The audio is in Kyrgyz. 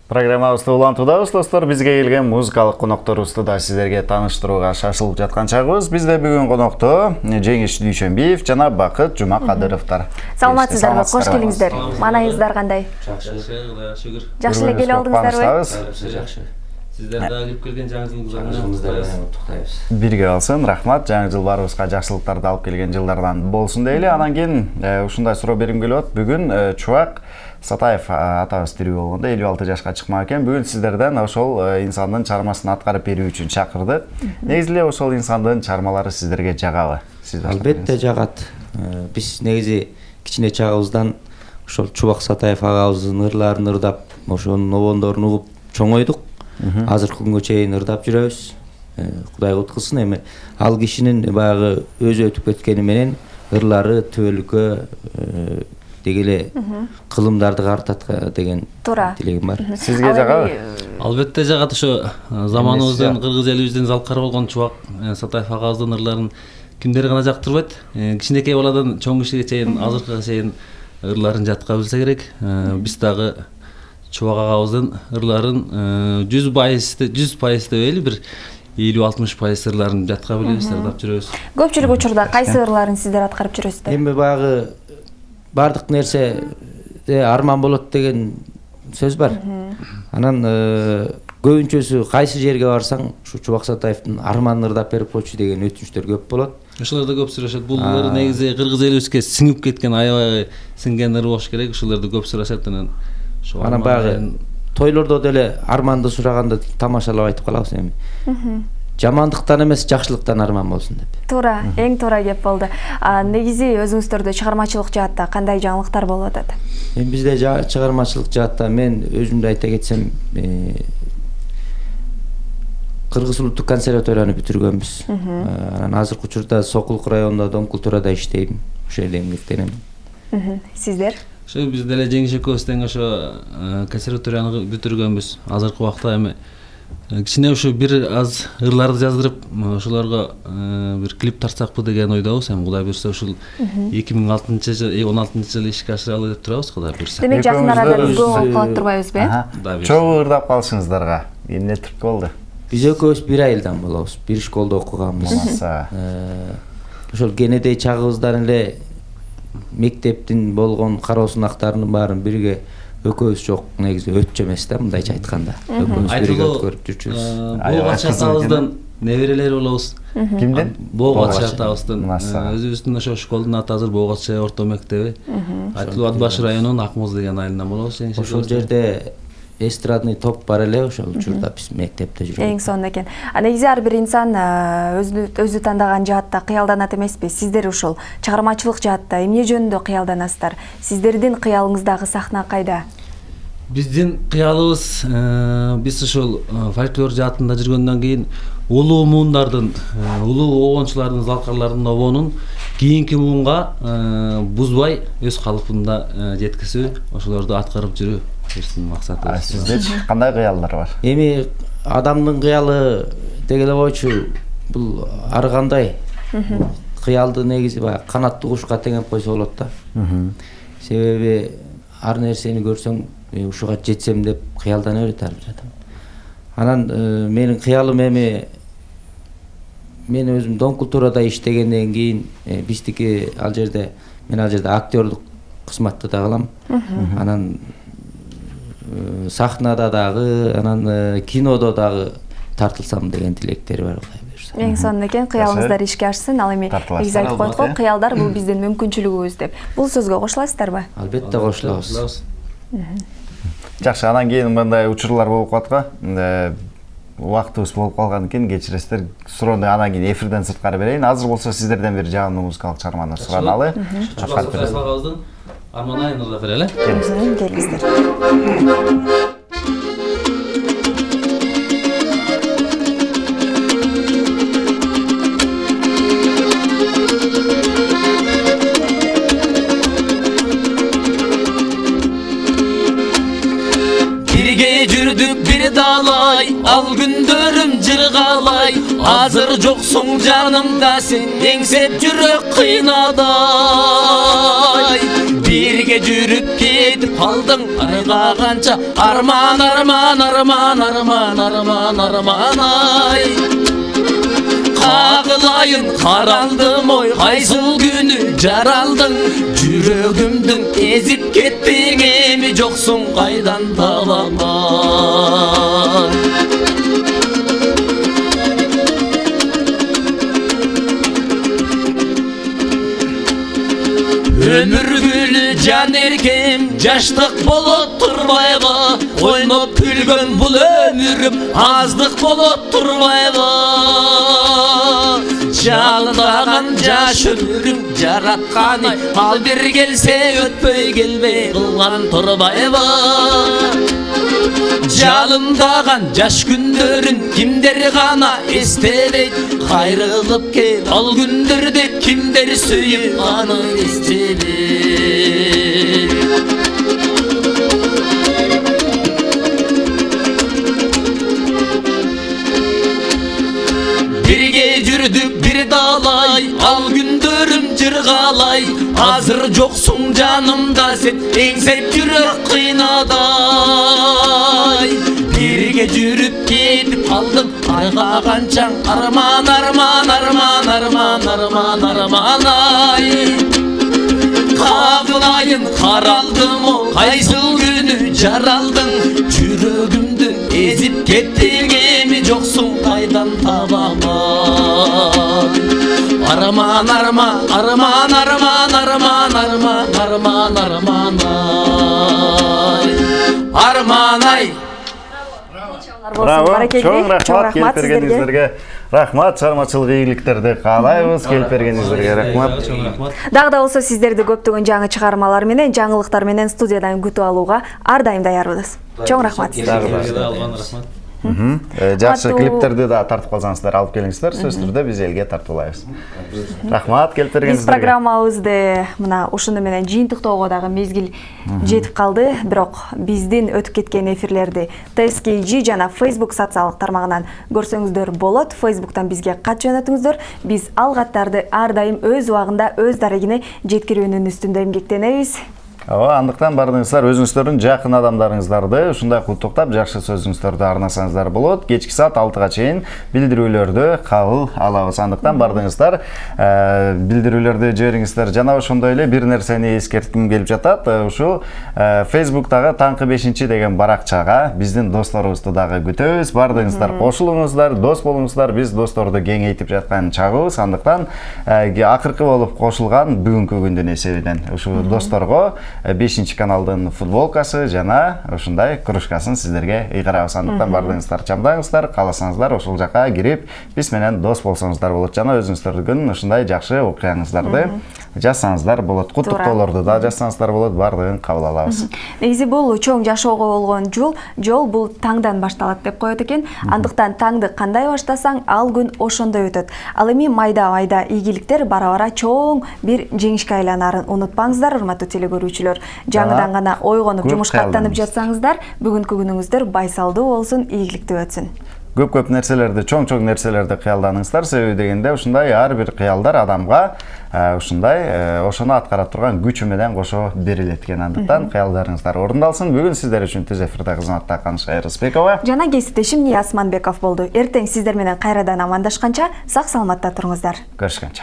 Программабызды улантуудабыз достор, бизге келген музыкалык конокторубузду да сиздерге тааныштырууга шашылып жаткан чагыбыз. Бизде бүгүн конокто Жеңиш Дүйшөнбиев жана Бакыт Жумакадыровдор. Саламатсыздарбы, кош келиңиздер. Маанайыңыздар кандай? Жакшы, Кудайга шүгүр. Жакшы эле келип алдыңыздарбы? Жакшы. Сиздер дагы келип келген жаңы жылыңыздарга куттуктайбыз. Бирге алсын, рахмат. Жаңы жыл барыбызга жакшылыктарды алып келген жылдардан болсун дейли. Анан кийин ушундай суроо берим келип атат. Бүгүн Чубак Сатаев атабыз тирүү болгондо 56 жашка чыкмак экен. Бүгүн сиздерден ошол инсандын чармасын аткарып берүү үчүн чакырдык. Негизи эле ошол инсандын чармалары сиздерге жагабы? Албетте жагат. Биз негизи кичине чагыбыздан ошол Чубак Сатаев агабыздын ырларын ырдап, ошонун обондорун угуп чоңойдук. Азыркы күнгө чейин ырдап жүрөбүз. Кудай куткылсын, эми ал кишинин баягы өзү өтүп кеткени менен ырлары төбөлүккө дегеле кылымдарды картат деген тилегим бар. Сизге жагабы? Албетте жагат. Ошо заманыбыздын, кыргыз элибиздин залкары болгон Чубак Сатаев агабыздын ырларын кимдер гана жактырбайт. Кичинекей баладан чоң кишиге чейин, азыркыга чейин ырларын жатка билсе керек. Биз дагы Чубак агабыздын ырларын 100% дебейли, бир 50-60% ырларын жатка билебиз, ырдап жүрөбүз. Көпчүлүк учурда кайсы ырларын сиздер аткарып жүрөсүздөр? Эми баягы бардык нерсе арман болот деген сөз бар. Анан көбүнчөсү кайсы жерге барсаң, ушу Чубак Сатаевдин арманын ырдап берип койчу деген өтүнүчтөр көп болот. Ошолорду көп сурашат. Бул ыр негизи кыргыз элибизге сиңип кеткен, аябай сиңген ыр болуш керек. Ошолорду көп сурашат. Анан баягы тойлордо деле арманды сураганда тамашалап айтып калабыз эми. Жамандыктан эмес, жакшылыктан арман болсун деп. Туура, эң туура кеп болду. Негизи өзүңүздөрдө чыгармачылык жаатта кандай жаңылыктар болуп атат? Эми бизде чыгармачылык жаатта мен өзүмдү айта кетсем, Кыргыз улуттук консерваторияны бүтүргөнбүз. Анан азыркы учурда Сокулук районунда Дом культурада иштейм. Ошол жерде эмгектенем. Сиздер? Ошо биз деле Жеңиш экөөбүз тең ошо консерваторияны бүтүргөнбүз. Азыркы убакта эми кичине ошо бир аз ырларды жаздырып, ошолорго бир клип тартсакпы деген ойдобуз. Эми Кудай буйрса ушул 2016-жылы ишке ашыралы деп турабыз, Кудай буйрса. Демек жакын арада көп болуп калат турбайбызбы? Чогуу ырдап калышыңыздарга. Эмне түрткү болду? Биз экөөбүз бир айылдан болобуз. Бир школдо окуганбыз. Ошол кенедей чагыбыздан эле мектептин болгон кароосунактарынын баарын бирге экөөбүз жок, негизи өтчү эмес да, мындайча айтканда. Экөөбүз бирге көрүп жүрчүбүз. Боогат атабыздын неберелери болобуз. Кимдин? Боогат атабыздын. Өзүбүздүн ошо школдун аты азыр Боогат орто мектеби. Айтылуу Ат Баш районунун Акмуз деген айылынан болобуз. Ошол жерде эстрадный топ бар эле, ошол учурда биз мектепте жүрдүк. Эң сонун экен. Негизи ар бир инсан өзү тандаган жаатта кыялданат эмеспи? Сиздер ушул чыгармачылык жаатта эмне жөнүндө кыялданасыздар? Сиздердин кыялыңыздагы сахна кайда? Биздин кыялыбыз, биз ошол фольклор жаатында жүргөндөн кийин улуу муундардын, улуу обончулардын, залкарлардын обонун кийинки муунга бузбай өз калыпында жеткизүү, ошолорду аткарып жүрүү биздин максатыбыз. Сизде кандай кыялдар бар? Эми адамдын кыялы дегеле койчу, бул ар кандай кыялды негизи баягы канаттуу кушка теңеп койсо болот да. Себеби ар нерсени көрсөң, ушуга жетсем деп кыялдана берет ар бир адам. Анан менин кыялым эми, мен өзүм Дом культурада иштегенден кийин биздики мен ал жерде актерлук кызматты да кылам. Анан сахнада дагы, анан кинодо дагы тартылсам деген тилектери бар, Кудай буйрса. Эң сонун экен, кыялыңыздар ишке ашсын. Ал эми негизи айтып койдук го, кыялдар бул биздин мүмкүнчүлүгүбүз деп. Бул сөзгө кошуласыздарбы? Албетте кошулабыз. Жакшы, анан кийин мындай учурлар болуп калат го. Убактыбыз болуп калгандан кийин кечиресиздер. Суроону анан кийин эфирден сырткары берейин. Азыр болсо сиздерден бир жагымдуу музыкалык чыгарманы сураналы. Чубак Сатаев агабыздын арманайын ырдап берели. Келиңиздер. Birge жүрдүк бир далай, ал күндөрүм жыргалай. Азыр жоксуң жанымда, сен еңсеп жүрөк кыйнадай. Birge жүрүp кетип калдың арга канча арман арман арман арман арман арман ай Кагылайын каралдым ой кайсыл күнү жаралдың жүрөгүмдүн эзип кеттиң эми жоксуң кайдан табам Ömür gülü can erkem Jaşlık bolot turbayga Oynoп külgön bul ömürüm Azlık bolot turbayga Жалындаган жаш ömürüm Жаратканы ал бир келсе өтпөй келбей кылган турбайба Жалындаган жаш күндөрүн кимдер гана эстебейт Кайрылып кел ал күндөрдө кимдер сүйүп аны эстебейт Birge жүрдүк бир далай ал күндөрүм жыргалай Азыр жоксуң жанымда сен эңсеп жүрөк кыйнадай Birge жүрүп кетип калдым айга канчаң арман арман арман арман арман арман ай Кагылайын каралдым о кайсыл күнү жаралдың жүрөгүмдүн эзип кеттиң эми жоксуң кайдан табам Арман арман арман арман арман арман арман арман ай Арман ай Браво, чоң рахмат келип сиздерге. бергениңиздерге. Рахмат, чыгармачылык ийгиликтерди каалайбыз келип бергениңиздерге. Рахмат. Дагы да болсо сиздерди көптөгөн жаңы чыгармалар менен, жаңылыктар менен студиядан күтүп алууга ар дайым даярбыз. Чоң рахмат сиздерге. Жакшы клиптерди да тартып калсаңыздар, алып келиңиздер, сөзсүз түрдө биз элге тартуулайбыз. Рахмат келип Биз бергениңиздерге. программабызды мына ушуну менен жыйынтыктоого дагы мезгил жетип калды, бирок биздин өтүп кеткен эфирлерди TSKG жана Facebook социалдык тармагынан көрсөңүздөр болот. Facebook'тан бизге кат жөнөтүңүздөр. Биз ал каттарды ар дайым өз убагында, өз дарегине жеткирүүнүн үстүндө эмгектенебиз. Ооба, андыктан бардыңыздар өзүңүздөрдүн жакын адамдарыңыздарды ушундай куттуктап жакшы сөзүңүздөрдү арнасаңыздар болот. Кечки саат 6-га чейин билдирүүлөрдү кабыл алабыз. Андыктан бардыңыздар, билдирүүлөрдү жибериңиздер. Жана ошондой эле бир нерсени эскертким келип жатат. Ушул Facebook'тагы таңкы 5 деген баракчага биздин досторубузду дагы күтөбүз. Бардыңыздар, кошулуңуздар, дос болуңуздар. Биз досторду кеңейтип жаткан чагыбыз. Андыктан акыркы болуп кошулган бүгүнкү күндүн эсебинен ушул досторго 5 каналдын футболкасы жана ушундай кружкасын сиздерге ыйгарабыз. Андыктан бардыңыздар, чамдаңыздар, кааласаңыздар ошол жака кирип биз менен дос болсоңуздар болот. Жана өзүңүздөрдүн ушундай жакшы окуяңыздарды жазсаңыздар болот. Куттуктоолорду да жазсаңыздар болот. Бардыгын кабыл алабыз. Негизи бул чоң жашоого болгон жол бул таңдан башталат деп коет экен. Андыктан таңды кандай баштасаң, ал күн ошондой өтөт. Ал эми майда ийгиликтер бара-бара чоң бир жеңишке айланарын унутпаңыздар, урматтуу телекөрүүчүлөр. Жаңыдан гана ойгонуп жумушка аттанып жатсаңыздар, бүгүнкү күнүңүздөр байсалдуу болсун, ийгиликтүү өтсүн. Көп нерселерди, чоң нерселерди кыялданыңыздар. Себеби дегенде ушундай ар бир кыялдар адамга ушундай ошону аткара турган күчү менен кошо берилет экен. Андыктан кыялдарыңыздар орундалсын. Бүгүн сиздер үчүн түз эфирде кызматта Канышкай Рыспекова жана кесиптешим Ниязманбеков болду. Эртең сиздер менен кайрадан амандашканча сак саламатта туруңуздар. Көрүшкөнчө.